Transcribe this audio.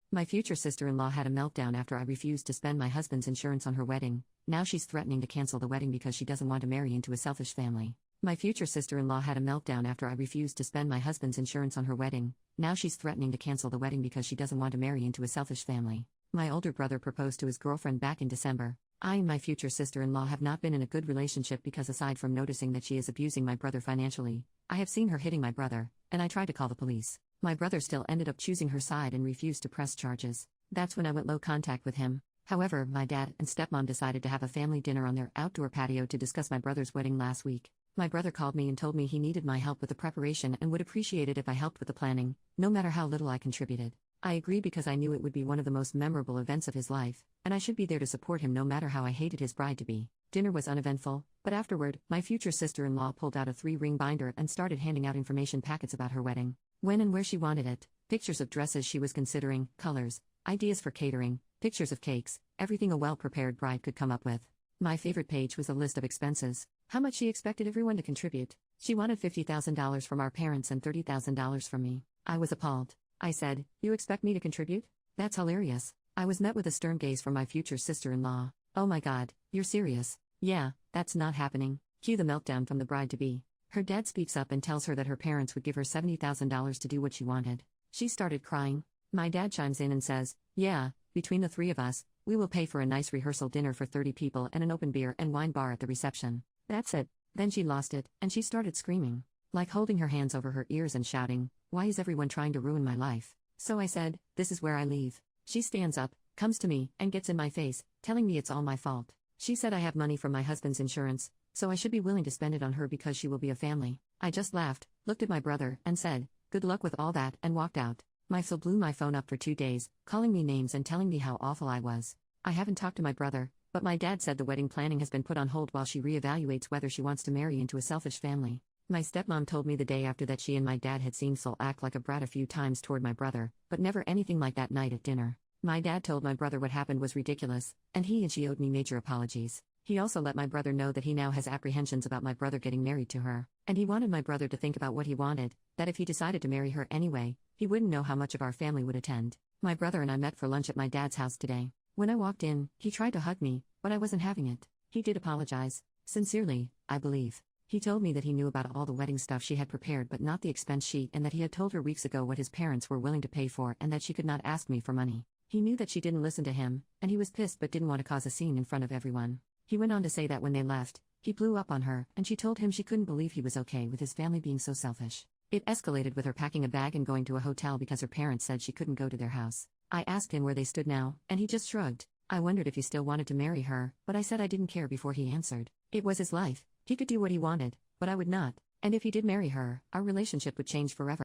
My future sister-in-law had a meltdown after I refused to spend my husband's insurance on her wedding. Now she's threatening to cancel the wedding because she doesn't want to marry into a selfish family. My future sister-in-law had a meltdown after I refused to spend my husband's insurance on her wedding. Now she's threatening to cancel the wedding because she doesn't want to marry into a selfish family. My older brother proposed to his girlfriend back in December. I and my future sister-in-law have not been in a good relationship because aside from noticing that she is abusing my brother financially, I have seen her hitting my brother, and I tried to call the police. My brother still ended up choosing her side and refused to press charges. That's when I went low contact with him. However, my dad and stepmom decided to have a family dinner on their outdoor patio to discuss my brother's wedding last week. My brother called me and told me he needed my help with the preparation and would appreciate it if I helped with the planning, no matter how little I contributed. I agreed because I knew it would be one of the most memorable events of his life, and I should be there to support him no matter how I hated his bride-to-be. Dinner was uneventful, but afterward, my future sister-in-law pulled out a 3-ring binder and started handing out information packets about her wedding. When and where she wanted it, pictures of dresses she was considering, colors, ideas for catering, pictures of cakes, everything a well-prepared bride could come up with. My favorite page was a list of expenses, how much she expected everyone to contribute. She wanted $50,000 from our parents and $30,000 from me. I was appalled. I said, "You expect me to contribute? That's hilarious." I was met with a stern gaze from my future sister-in-law. "Oh my god, you're serious?" "Yeah, that's not happening." Cue the meltdown from the bride-to-be. Her dad speaks up and tells her that her parents would give her $70,000 to do what she wanted. She started crying. My dad chimes in and says, "Yeah, between the three of us, we will pay for a nice rehearsal dinner for 30 people and an open beer and wine bar at the reception. That's it." Then she lost it, and she started screaming, like holding her hands over her ears and shouting, "Why is everyone trying to ruin my life?" So I said, "This is where I leave." She stands up, comes to me, and gets in my face, telling me it's all my fault. She said I have money from my husband's insurance, so I should be willing to spend it on her because she will be a family. I just laughed, looked at my brother, and said, "Good luck with all that," and walked out. My SIL blew my phone up for 2 days, calling me names and telling me how awful I was. I haven't talked to my brother, but my dad said the wedding planning has been put on hold while she reevaluates whether she wants to marry into a selfish family. My stepmom told me the day after that she and my dad had seen SIL act like a brat a few times toward my brother, but never anything like that night at dinner. My dad told my brother what happened was ridiculous, and he and she owed me major apologies. He also let my brother know that he now has apprehensions about my brother getting married to her, and he wanted my brother to think about what he wanted, that if he decided to marry her anyway, he wouldn't know how much of our family would attend. My brother and I met for lunch at my dad's house today. When I walked in, he tried to hug me, but I wasn't having it. He did apologize. Sincerely, I believe. He told me that he knew about all the wedding stuff she had prepared but not the expense sheet, and that he had told her weeks ago what his parents were willing to pay for and that she could not ask me for money. He knew that she didn't listen to him, and he was pissed but didn't want to cause a scene in front of everyone. He went on to say that when they left, he blew up on her, and she told him she couldn't believe he was okay with his family being so selfish. It escalated with her packing a bag and going to a hotel because her parents said she couldn't go to their house. I asked him where they stood now, and he just shrugged. I wondered if he still wanted to marry her, but I said I didn't care before he answered. It was his life. He could do what he wanted, but I would not. And if he did marry her, our relationship would change forever.